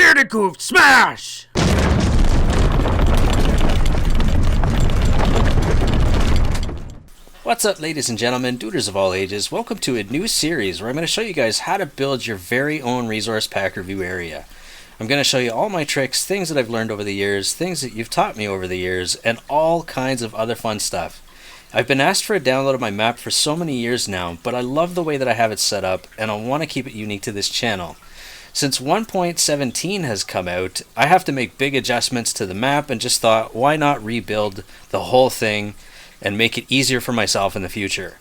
Get it, Goof! Smash! What's up, ladies and gentlemen, duders of all ages? Welcome to a new series where I'm going to show you guys how to build your very own resource pack review area. I'm going to show you all my tricks, things that I've learned over the years, things that you've taught me over the years, and all kinds of other fun stuff. I've been asked for a download of my map for so many years now, but I love the way that I have it set up, and I want to keep it unique to this channel. Since 1.17 has come out, I have to make big adjustments to the map and just thought, why not rebuild the whole thing and make it easier for myself in the future.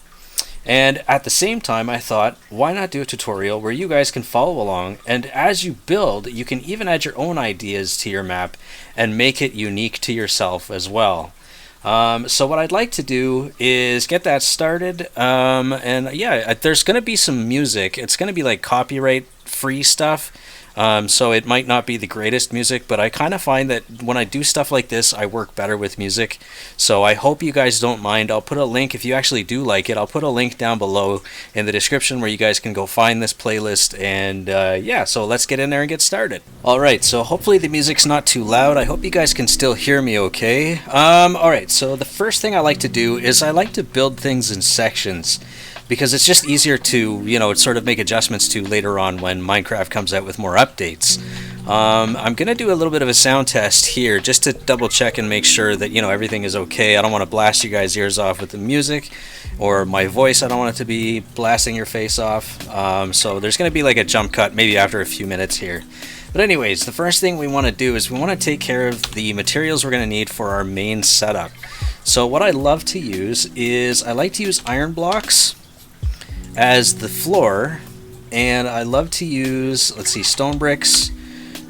And at the same time, I thought, why not do a tutorial where you guys can follow along, and as you build, you can even add your own ideas to your map and make it unique to yourself as well. So what I'd like to do is get that started, and yeah, there's going to be some music. It's going to be like copyright free stuff, so it might not be the greatest music, but I kind of find that when I do stuff like this, I work better with music. So I hope you guys don't mind. I'll put a link, if you actually do like it, I'll put a link down below in the description where you guys can go find this playlist. And yeah, so let's get in there and get started. Alright, so hopefully the music's not too loud. I hope you guys can still hear me okay. Alright, so the first thing I like to do is I like to build things in sections, because it's just easier to, you know, sort of make adjustments to later on when Minecraft comes out with more updates. I'm going to do a little bit of a sound test here just to double check and make sure that, you know, everything is okay. I don't want to blast you guys' ears off with the music, or my voice, I don't want it to be blasting your face off. So there's going to be like a jump cut maybe after a few minutes here. But anyways, the first thing we want to do is we want to take care of the materials we're going to need for our main setup. So what I love to use is I like to use iron blocks as the floor, and I love to use, let's see, stone bricks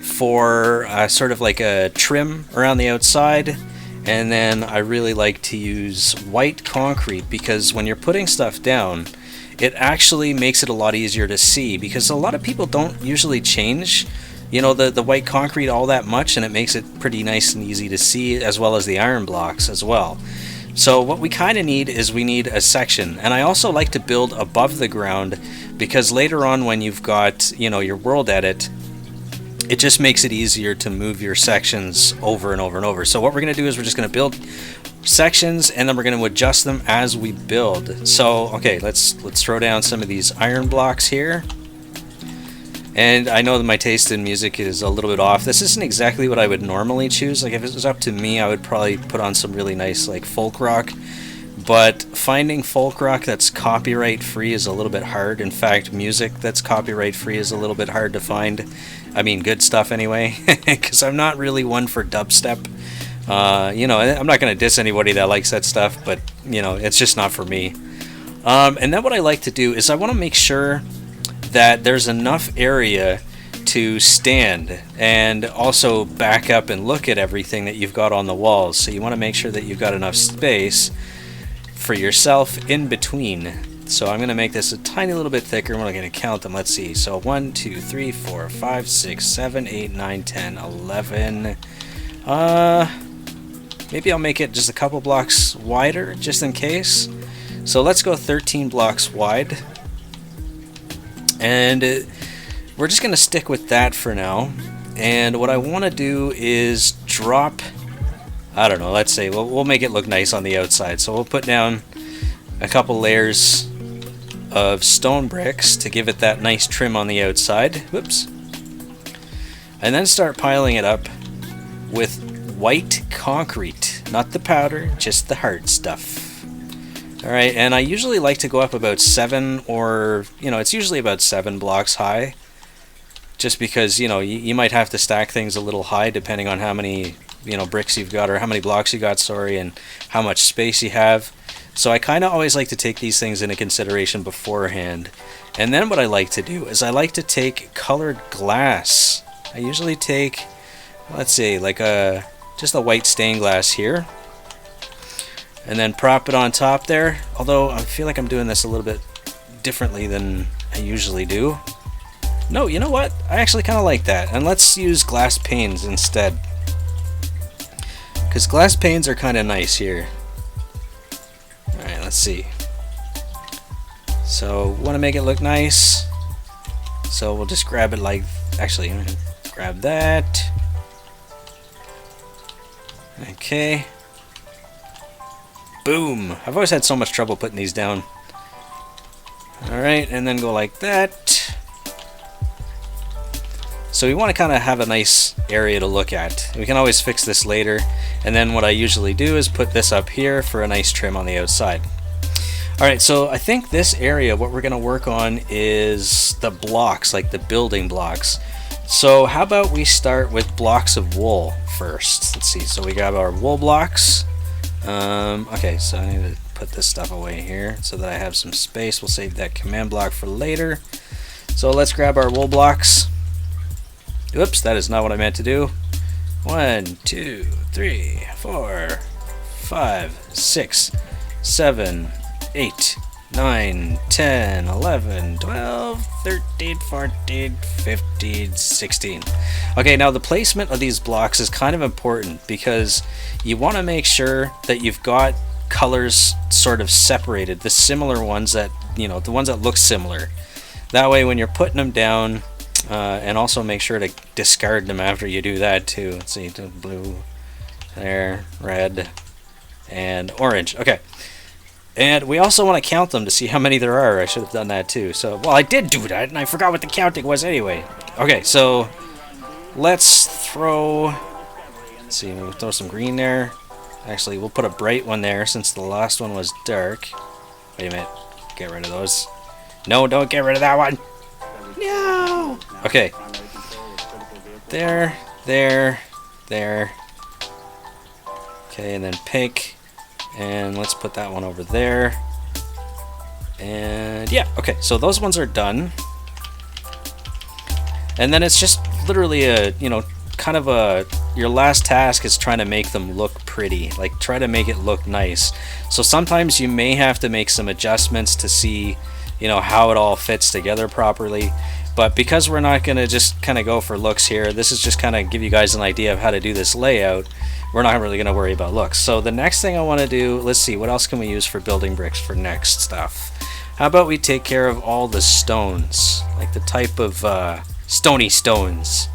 for sort of like a trim around the outside, and then I really like to use white concrete, because when you're putting stuff down, it actually makes it a lot easier to see, because a lot of people don't usually change, you know, the white concrete all that much, and it makes it pretty nice and easy to see, as well as the iron blocks as well. So what we kind of need is we need a section, and I also like to build above the ground, because later on when you've got, you know, your world edit, it just makes it easier to move your sections over and over and over. So what we're going to do is we're just going to build sections, and then we're going to adjust them as we build. So okay, let's throw down some of these iron blocks here. And I know that my taste in music is a little bit off. This isn't exactly what I would normally choose. Like, if it was up to me, I would probably put on some really nice, like, folk rock. But finding folk rock that's copyright free is a little bit hard. In fact, music that's copyright free is a little bit hard to find. I mean, good stuff anyway, because I'm not really one for dubstep. You know, I'm not going to diss anybody that likes that stuff, but, you know, it's just not for me. And then what I like to do is I want to make sure that there's enough area to stand and also back up and look at everything that you've got on the walls. So you want to make sure that you've got enough space for yourself in between. So I'm going to make this a tiny little bit thicker. We're going to count them. Let's see. So 1, 2, 3, 4, 5, 6, 7, 8, 9, 10, 11. Maybe I'll make it just a couple blocks wider just in case. So let's go 13 blocks wide. And we're just going to stick with that for now. And what I want to do is drop, I don't know, let's say, we'll make it look nice on the outside. So we'll put down a couple layers of stone bricks to give it that nice trim on the outside. Whoops. And then start piling it up with white concrete. Not the powder, just the hard stuff. Alright, and I usually like to go up about 7, or, you know, it's usually about 7 blocks high. Just because, you know, you might have to stack things a little high depending on how many, you know, bricks you've got, or how many blocks you got, sorry, and how much space you have. So I kind of always like to take these things into consideration beforehand. And then what I like to do is I like to take colored glass. I usually take, let's say, like just a white stained glass here. And then prop it on top there, although I feel like I'm doing this a little bit differently than I usually do. No, you know what? I actually kind of like that. And let's use glass panes instead, because glass panes are kind of nice here. Alright, let's see. So, want to make it look nice. So we'll just grab it like, actually, grab that. Okay. Boom! I've always had so much trouble putting these down. Alright, and then go like that. So we want to kind of have a nice area to look at. We can always fix this later. And then what I usually do is put this up here for a nice trim on the outside. Alright, so I think this area, what we're going to work on is the blocks, like the building blocks. So how about we start with blocks of wool first. Let's see, so we got our wool blocks. Okay, so I need to put this stuff away here so that I have some space. We'll save that command block for later. So let's grab our wool blocks. Oops, that is not what I meant to do. 1, 2, 3, 4, 5, 6, 7, 8, 9, 10, 11, 12, 13, 14, 15, 16. Okay, now the placement of these blocks is kind of important because you want to make sure that you've got colors sort of separated, the similar ones that, you know, the ones that look similar. That way when you're putting them down, and also make sure to discard them after you do that too. Let's see, blue, there, red, and orange. Okay. And we also want to count them to see how many there are. I should have done that too. So, well, I did do that, and I forgot what the counting was anyway. Okay, so let's throw... Let's see, we'll throw some green there. Actually, we'll put a bright one there since the last one was dark. Wait a minute. Get rid of those. No, don't get rid of that one. No! Okay. There, there, there. Okay, and then pink. And let's put that one over there. And yeah, okay, so those ones are done. And then it's just literally a, you know, kind of a, your last task is trying to make them look pretty. Like, try to make it look nice. So sometimes you may have to make some adjustments to see, you know, how it all fits together properly. But because we're not going to just kind of go for looks here, this is just kind of give you guys an idea of how to do this layout. We're not really going to worry about looks. So the next thing I want to do, let's see, what else can we use for building bricks for next stuff? How about we take care of all the stones, like the type of stony stones.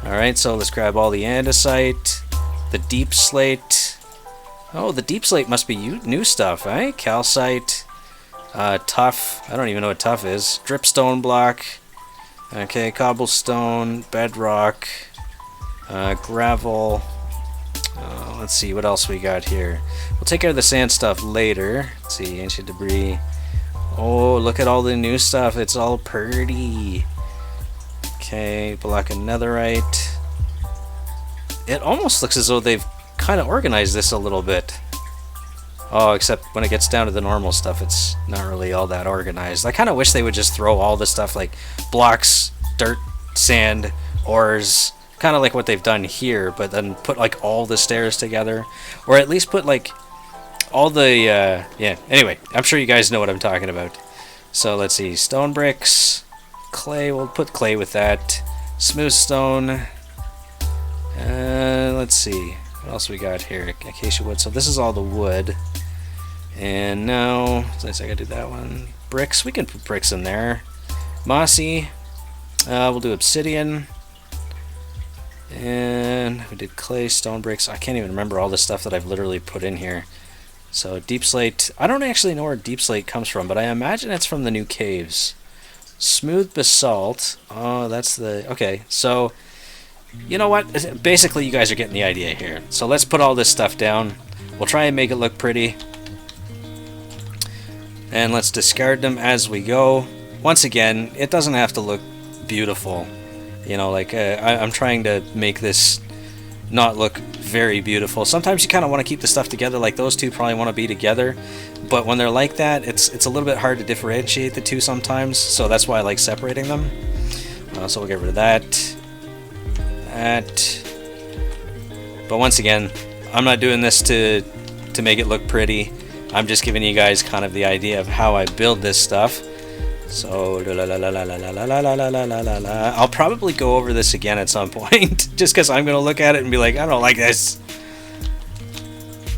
Alright, so let's grab all the andesite, the deep slate. Oh, the deep slate must be new stuff, eh? Calcite, tuff, I don't even know what tuff is. Dripstone block. Okay, cobblestone, bedrock, gravel. Let's see what else we got here. We'll take care of the sand stuff later. Let's see, ancient debris. Oh, look at all the new stuff. It's all pretty. Okay, black and netherite. It almost looks as though they've kind of organized this a little bit. Oh, except when it gets down to the normal stuff, it's not really all that organized. I kind of wish they would just throw all the stuff like blocks, dirt, sand, ores, kind of like what they've done here, but then put like all the stairs together. Or at least put like all the, yeah, anyway, I'm sure you guys know what I'm talking about. So let's see, stone bricks, clay, we'll put clay with that, smooth stone, let's see, what else we got here, acacia wood, so this is all the wood. And now, so I gotta do that one. Bricks, we can put bricks in there. Mossy, we'll do obsidian. And we did clay, stone bricks. I can't even remember all the stuff that I've literally put in here. So deep slate, I don't actually know where deep slate comes from, but I imagine it's from the new caves. Smooth basalt, oh, that's the, okay, so, you know what, basically you guys are getting the idea here. So let's put all this stuff down. We'll try and make it look pretty. And let's discard them as we go. Once again, it doesn't have to look beautiful. You know, like, I'm trying to make this not look very beautiful. Sometimes you kind of want to keep the stuff together, like those two probably want to be together. But when they're like that, it's a little bit hard to differentiate the two sometimes. So that's why I like separating them. So we'll get rid of that. That. But once again, I'm not doing this to make it look pretty. I'm just giving you guys kind of the idea of how I build this stuff. So, I'll probably go over this again at some point, just because I'm going to look at it and be like, I don't like this.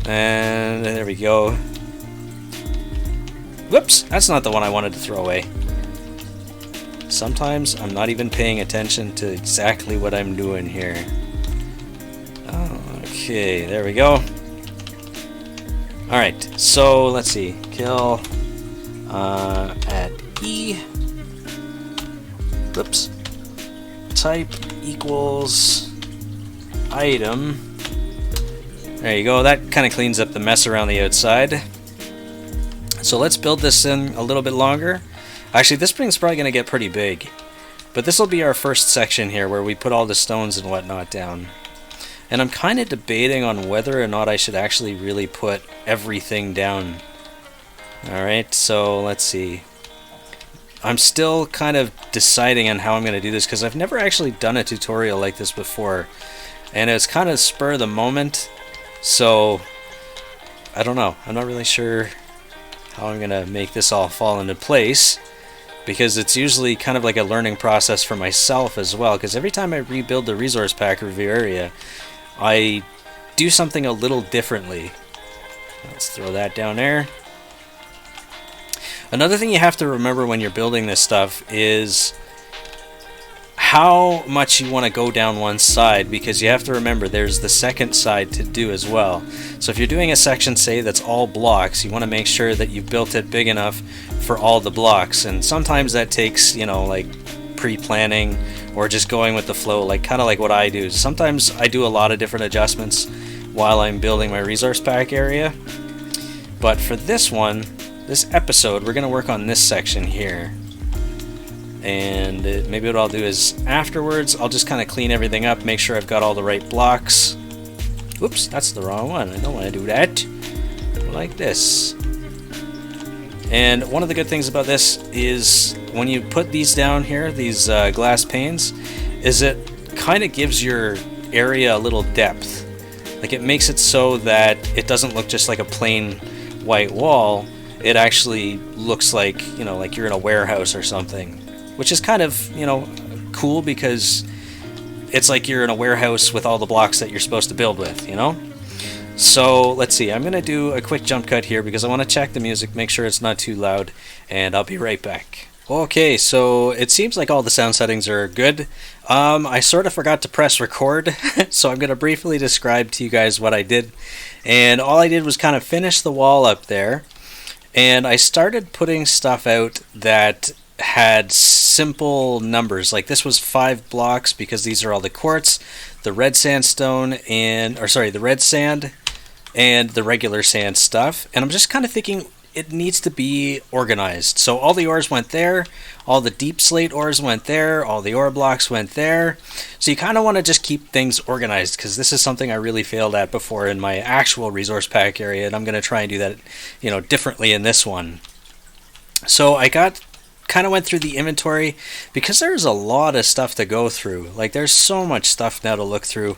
And there we go. Whoops, that's not the one I wanted to throw away. Sometimes I'm not even paying attention to exactly what I'm doing here. Okay, there we go. Alright, so let's see. Kill at E. Whoops. Type equals item. There you go. That kind of cleans up the mess around the outside. So let's build this in a little bit longer. Actually, this thing's probably going to get pretty big. But this will be our first section here where we put all the stones and whatnot down. And I'm kind of debating on whether or not I should actually really put everything down. Alright, so let's see. I'm still kind of deciding on how I'm going to do this because I've never actually done a tutorial like this before. And it's kind of spur of the moment. So, I don't know. I'm not really sure how I'm going to make this all fall into place. Because it's usually kind of like a learning process for myself as well. Because every time I rebuild the resource pack review area, I do something a little differently. Let's throw that down there. Another thing you have to remember when you're building this stuff is how much you want to go down one side, because you have to remember there's the second side to do as well. So if you're doing a section, say, that's all blocks, you want to make sure that you've built it big enough for all the blocks. And sometimes that takes, you know, like pre-planning or just going with the flow, like kind of like what I do. Sometimes I do a lot of different adjustments while I'm building my resource pack area. But for this one, this episode, we're going to work on this section here. And maybe what I'll do is afterwards, I'll just kind of clean everything up, make sure I've got all the right blocks. Oops, that's the wrong one. I don't want to do that. Like this. And one of the good things about this is when you put these down here, these glass panes, is it kind of gives your area a little depth. Like it makes it so that it doesn't look just like a plain white wall. It actually looks like, you know, like you're in a warehouse or something. Which is kind of, you know, cool because it's like you're in a warehouse with all the blocks that you're supposed to build with, you know? So, let's see. I'm going to do a quick jump cut here because I want to check the music, make sure it's not too loud, and I'll be right back. Okay, so it seems like all the sound settings are good. I sort of forgot to press record, so I'm going to briefly describe to you guys what I did. And all I did was kind of finish the wall up there, and I started putting stuff out that had simple numbers. Like this was 5 blocks because these are all the quartz, the red sandstone, the red sand and the regular sand stuff. And I'm just kind of thinking it needs to be organized. So all the ores went there, all the deep slate ores went there, all the ore blocks went there. So you kind of want to just keep things organized because this is something I really failed at before in my actual resource pack area, and I'm going to try and do that, you know, differently in this one. So I kind of went through the inventory because there's a lot of stuff to go through. Like there's so much stuff now to look through,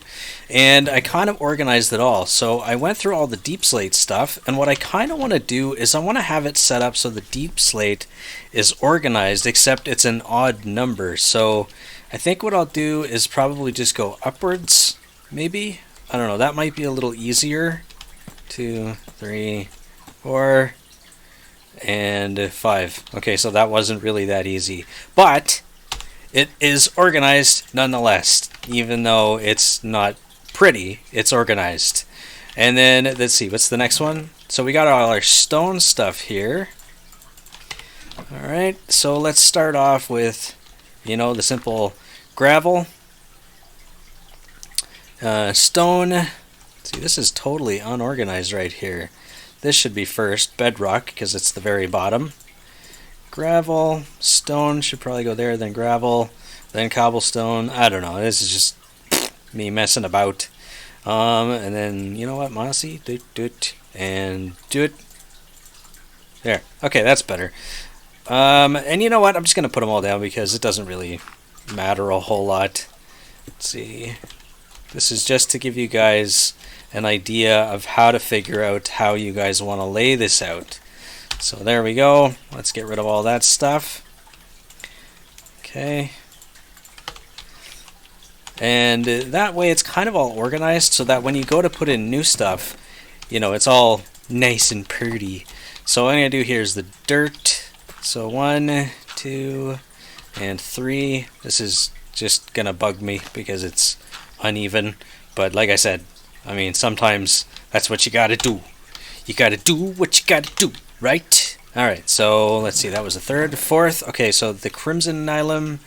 and I kind of organized it all. So I went through all the deep slate stuff, and what I kind of want to do is I want to have it set up so the deep slate is organized, except it's an odd number. So I think what I'll do is probably just go upwards, maybe. I don't know, that might be a little easier. 2, 3, 4 and 5. Okay, so that wasn't really that easy, but it is organized nonetheless. Even though it's not pretty, it's organized. And then let's see, what's the next one? So we got all our stone stuff here. Alright, so let's start off with, you know, the simple gravel, stone. See, this is totally unorganized right here. This should be first, bedrock, because it's the very bottom. Gravel, stone should probably go there, then gravel, then cobblestone. I don't know, this is just me messing about. And then, you know what, mossy, do it. There, okay, that's better. And you know what, I'm just going to put them all down because it doesn't really matter a whole lot. Let's see. This is just to give you guys an idea of how to figure out how you guys want to lay this out. So there we go. Let's get rid of all that stuff. Okay. And that way it's kind of all organized so that when you go to put in new stuff, you know, it's all nice and pretty. So what I'm going to do here is the dirt. So 1, 2, and 3. This is just gonna bug me because it's uneven, but like I said, I mean, sometimes that's what you gotta do. You gotta do what you gotta do, right? Alright, so let's see, that was the 3rd, 4th. Okay, so the crimson nylon.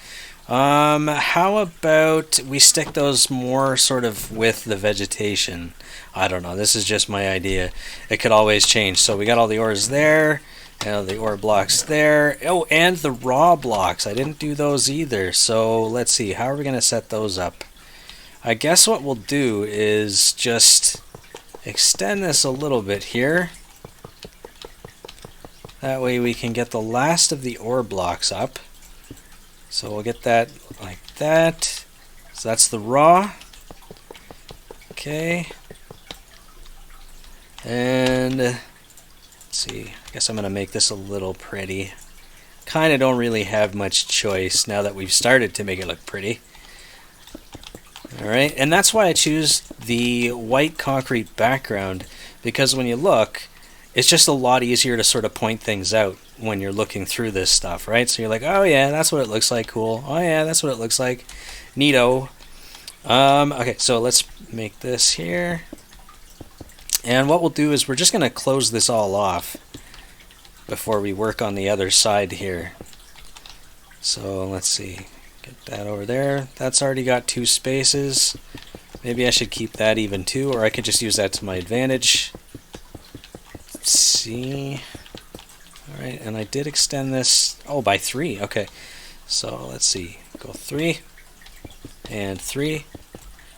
How about we stick those more sort of with the vegetation? I don't know, this is just my idea. It could always change. So we got all the ores there, and the ore blocks there. Oh, and the raw blocks. I didn't do those either. So let's see, how are we going to set those up? I guess what we'll do is just extend this a little bit here. That way we can get the last of the ore blocks up. So we'll get that like that. So that's the raw. Okay. And let's see. I guess I'm going to make this a little pretty. Kind of don't really have much choice now that we've started to make it look pretty. Alright, and that's why I choose the white concrete background, because when you look, it's just a lot easier to sort of point things out when you're looking through this stuff, right? So you're like, oh yeah, that's what it looks like, cool. Oh yeah, that's what it looks like, neato. Okay, so let's make this here. And what we'll do is we're just going to close this all off before we work on the other side here. So let's see. Get that over there. That's already got 2 spaces. Maybe I should keep that even too, or I could just use that to my advantage. Let's see. Alright, and I did extend this, by 3. Okay, so let's see. Go 3 and 3.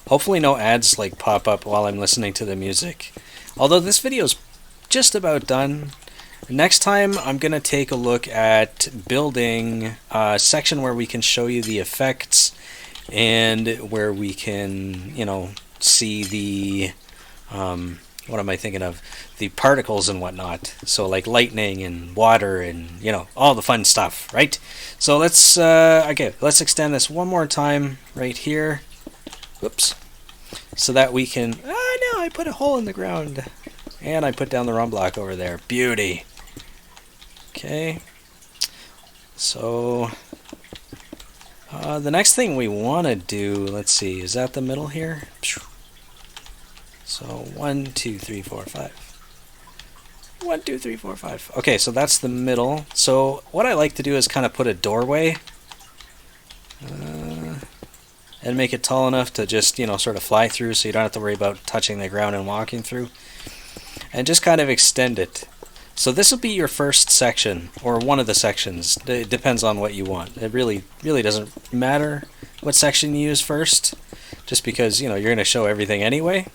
Hopefully no ads like pop up while I'm listening to the music. Although this video is just about done. Next time I'm going to take a look at building a section where we can show you the effects and where we can, see the, what am I thinking of? The particles and whatnot. So like lightning and water and, all the fun stuff, right? So let's extend this one more time right here. Whoops. So that we can, no, I put a hole in the ground. And I put down the wrong block over there. Beauty. Okay, so the next thing we want to do, let's see, is that the middle here? So 1, 2, 3, 4, 5. 1, 2, 3, 4, 5. Okay, so that's the middle. So what I like to do is kind of put a doorway and make it tall enough to just, sort of fly through, so you don't have to worry about touching the ground and walking through. And just kind of extend it. So this will be your first section, or one of the sections. It depends on what you want. It really doesn't matter what section you use first, just because, you're going to show everything anyway,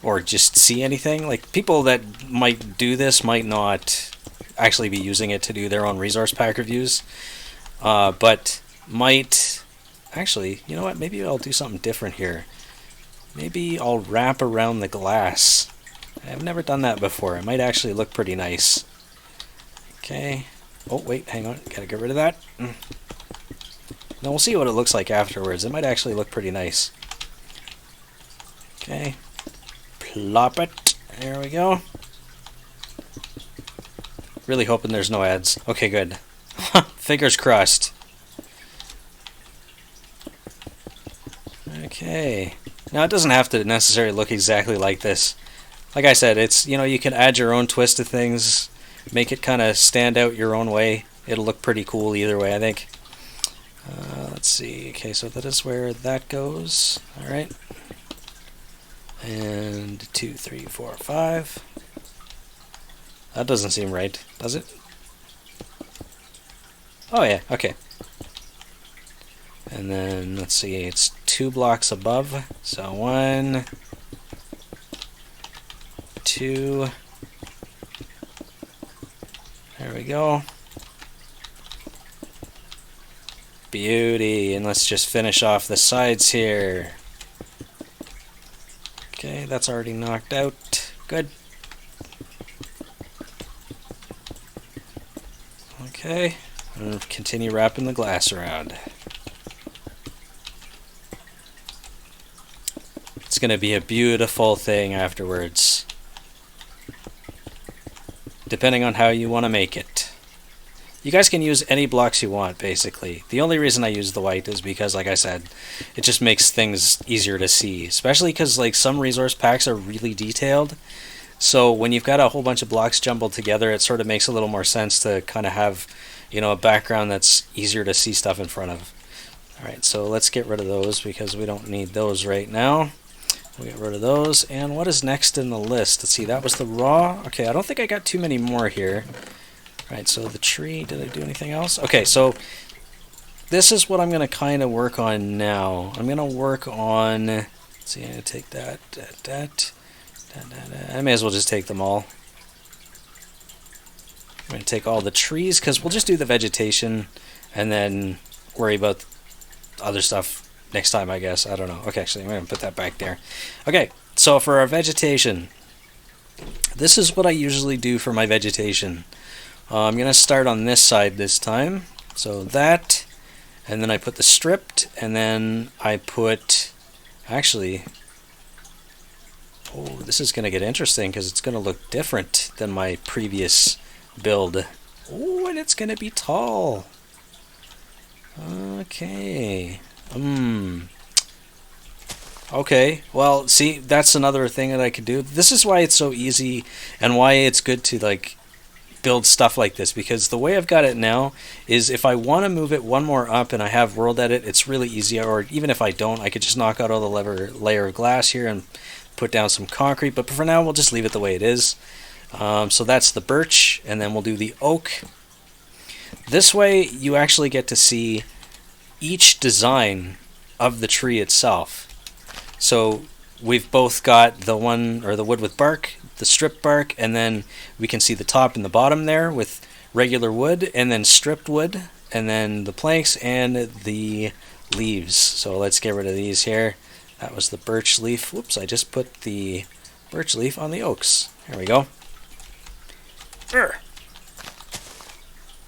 or just see anything. Like, people that might do this might not actually be using it to do their own resource pack reviews, but might... Actually, you know what? Maybe I'll do something different here. Maybe I'll wrap around the glass. I've never done that before. It might actually look pretty nice. Okay. Oh, wait, hang on. Gotta get rid of that. Now we'll see what it looks like afterwards. It might actually look pretty nice. Okay. Plop it. There we go. Really hoping there's no ads. Okay, good. Fingers crossed. Okay. Now, it doesn't have to necessarily look exactly like this. Like I said, it's, you can add your own twist to things, make it kind of stand out your own way. It'll look pretty cool either way, I think. Let's see. Okay, so that is where that goes. All right. And 2, 3, 4, 5. That doesn't seem right, does it? Oh, yeah. Okay. And then, let's see, it's 2 blocks above. So 1... 2. There we go. Beauty. And let's just finish off the sides here. Okay, that's already knocked out. Good. Okay, and continue wrapping the glass around. It's going to be a beautiful thing afterwards, depending on how you want to make it. You guys can use any blocks you want, basically. The only reason I use the white is because, like I said, it just makes things easier to see. Especially because like some resource packs are really detailed. So when you've got a whole bunch of blocks jumbled together, it sort of makes a little more sense to kind of have, you know, a background that's easier to see stuff in front of. Alright, so let's get rid of those because we don't need those right now. We'll get rid of those. And what is next in the list? Let's see, that was the raw. Okay, I don't think I got too many more here. Alright, so the tree, did I do anything else? Okay, so this is what I'm going to kind of work on now. I'm going to work on, let's see, I'm going to take that. I may as well just take them all. I'm going to take all the trees because we'll just do the vegetation and then worry about other stuff next time, I guess. I don't know. Okay, actually, I'm going to put that back there. Okay, so for our vegetation, this is what I usually do for my vegetation. I'm going to start on this side this time. So that, and then I put the stripped, and then I put, actually, oh, this is going to get interesting because it's going to look different than my previous build. Oh, and it's going to be tall. Okay. Okay, well, see, that's another thing that I could do. This is why it's so easy and why it's good to, like, build stuff like this, because the way I've got it now is if I want to move it one more up and I have world edit, it's really easy, or even if I don't, I could just knock out all the layer of glass here and put down some concrete, but for now we'll just leave it the way it is. So that's the birch, and then we'll do the oak. This way you actually get to see each design of the tree itself. So we've both got the one, or the wood with bark, the stripped bark, and then we can see the top and the bottom there with regular wood, and then stripped wood, and then the planks and the leaves. So let's get rid of these here. That was the birch leaf. Whoops, I just put the birch leaf on the oaks. There we go.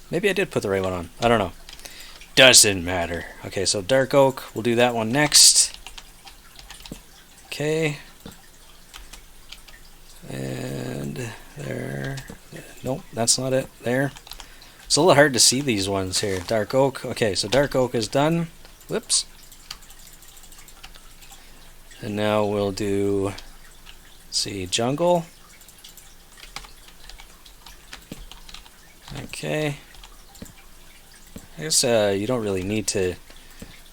Maybe I did put the right one on. I don't know. Doesn't matter. Okay, so dark oak, we'll do that one next. Okay. And there. Nope, that's not it. There. It's a little hard to see these ones here. Dark oak. Okay, so dark oak is done. Whoops. And now we'll do, let's see, jungle. Okay. I guess you don't really need to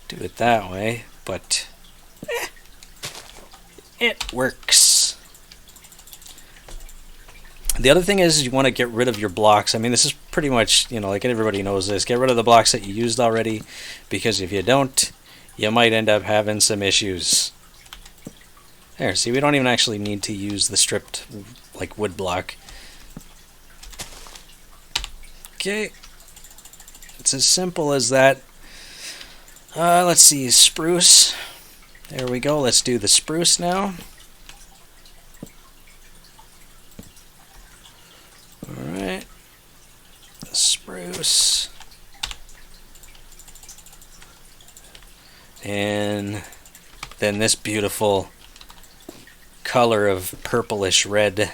do it that way, but it works. The other thing is you want to get rid of your blocks. I mean, this is pretty much, you know, like everybody knows this. Get rid of the blocks that you used already, because if you don't, you might end up having some issues. There, see, we don't even actually need to use the stripped, like, wood block. Okay. It's as simple as that. Let's see, spruce. There we go. Let's do the spruce now. Alright. The spruce. And then this beautiful color of purplish red.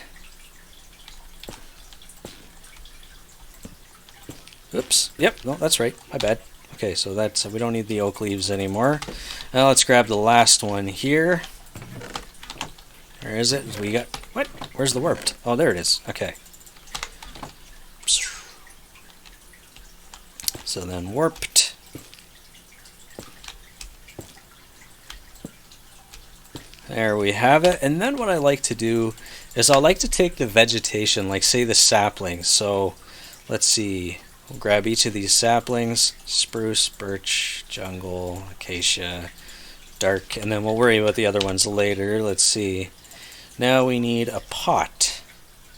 Oops. Yep, no, that's right. My bad. Okay, so that's, we don't need the oak leaves anymore. Now let's grab the last one here. Where is it? We got, what? Where's the warped? Oh, there it is. Okay. So then warped. There we have it. And then what I like to do is I like to take the vegetation, like say the saplings. So let's see. We'll grab each of these saplings, spruce, birch, jungle, acacia, dark, and then we'll worry about the other ones later. Let's see. Now we need a pot.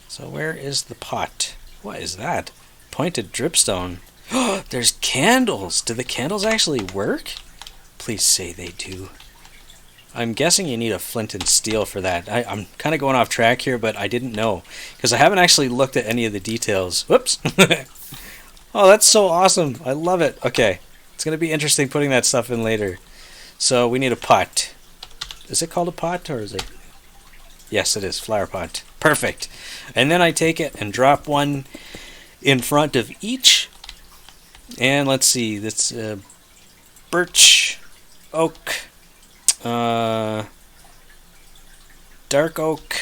So where is the pot? What is that? Pointed dripstone. Oh, there's candles. Do the candles actually work? Please say they do. I'm guessing you need a flint and steel for that. I'm kind of going off track here, but I didn't know, because I haven't actually looked at any of the details. Whoops. Oh, that's so awesome. I love it. Okay. It's going to be interesting putting that stuff in later. So we need a pot. Is it called a pot, or is it? Yes, it is. Flower pot. Perfect. And then I take it and drop one in front of each And let's see, that's birch, oak, dark oak.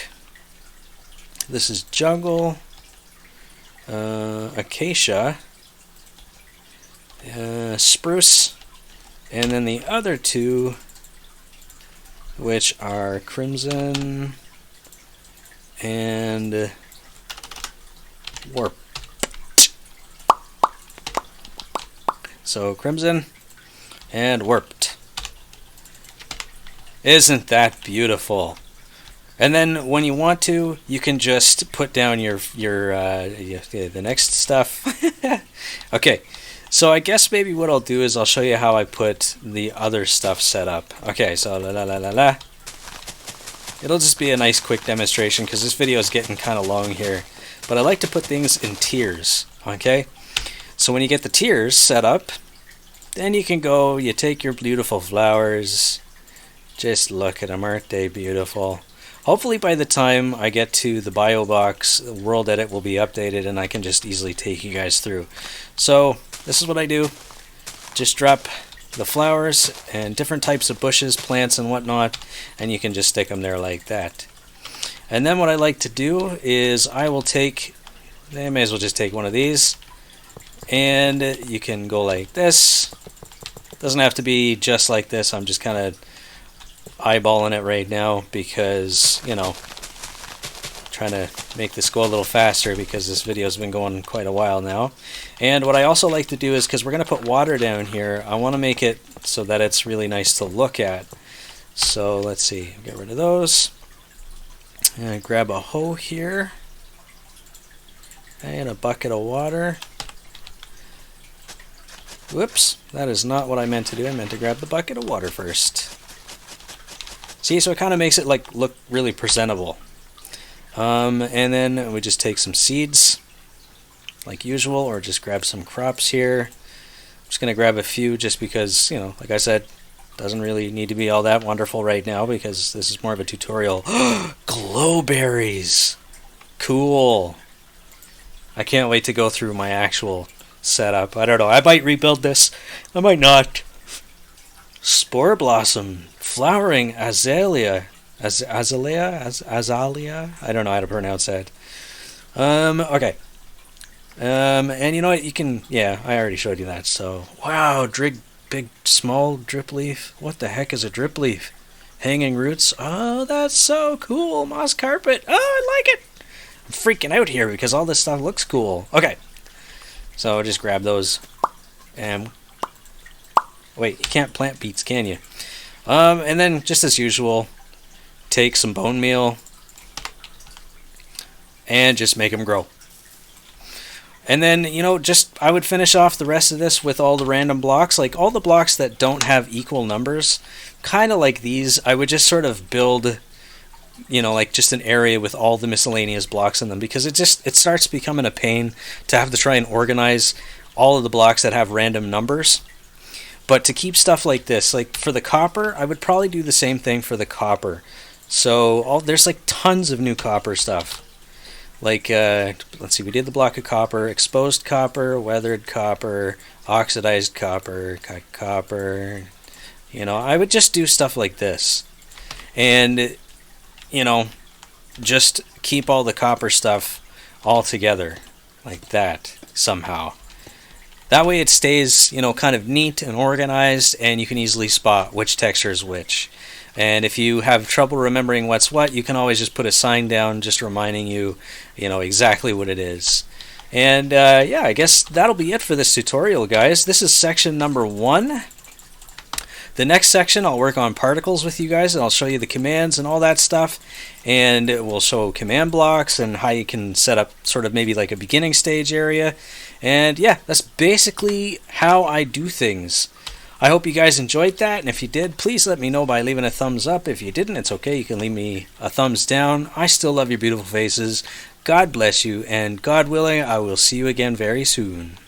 This is jungle, acacia, spruce, and then the other two, which are crimson and warp. So crimson and warped. Isn't that beautiful? And then when you want to, you can just put down your the next stuff. Okay, so I guess maybe what I'll do is I'll show you how I put the other stuff set up. Okay, so it'll just be a nice quick demonstration because this video is getting kind of long here. But I like to put things in tiers. Okay, so when you get the tiers set up, then you can go. You take your beautiful flowers. Just look at them, aren't they beautiful? Hopefully by the time I get to the bio box, the world edit will be updated and I can just easily take you guys through. So this is what I do. Just drop the flowers and different types of bushes, plants and whatnot, and you can just stick them there like that. And then what I like to do is I will take, I may as well just take one of these, and you can go like this. Doesn't have to be just like this. I'm just kind of eyeballing it right now because, you know, trying to make this go a little faster because this video has been going quite a while now. And what I also like to do is, because we're going to put water down here, I want to make it so that it's really nice to look at. So let's see, get rid of those. And grab a hoe here and a bucket of water. Whoops, that is not what I meant to do. I meant to grab the bucket of water first. See, so it kind of makes it like look really presentable. And then we just take some seeds, like usual, or just grab some crops here. I'm just going to grab a few just because, you know, like I said, doesn't really need to be all that wonderful right now because this is more of a tutorial. Glowberries! Cool! I can't wait to go through my actual setup. I don't know, I might rebuild this, I might not. Spore blossom, flowering azalea. Azalea? I don't know how to pronounce that. Okay. And you know what? You can, yeah, I already showed you that. So, wow, big, small drip leaf. What the heck is a drip leaf? Hanging roots. Oh, that's so cool. Moss carpet. Oh, I like it. I'm freaking out here because all this stuff looks cool. Okay. So just grab those. And wait, you can't plant beets, can you? And then just as usual, take some bone meal and just make them grow. And then, you know, just I would finish off the rest of this with all the random blocks, like all the blocks that don't have equal numbers, kind of like these. I would just sort of build, you know, like just an area with all the miscellaneous blocks in them, because it starts becoming a pain to have to try and organize all of the blocks that have random numbers. But to keep stuff like this, like for the copper, I would probably do the same thing for the copper. So there's like tons of new copper stuff. Like, let's see, we did the block of copper, exposed copper, weathered copper, oxidized copper, cut copper. You know, I would just do stuff like this. And, you know, just keep all the copper stuff all together like that somehow. That way it stays, you know, kind of neat and organized, and you can easily spot which texture is which. And if you have trouble remembering what's what, you can always just put a sign down just reminding you, you know, exactly what it is. And yeah, I guess that'll be it for this tutorial, guys. This is section number 1. The next section, I'll work on particles with you guys, and I'll show you the commands and all that stuff. And we'll show command blocks and how you can set up sort of maybe like a beginning stage area. And yeah, that's basically how I do things. I hope you guys enjoyed that, and if you did, please let me know by leaving a thumbs up. If you didn't, it's okay. You can leave me a thumbs down. I still love your beautiful faces. God bless you, and God willing, I will see you again very soon.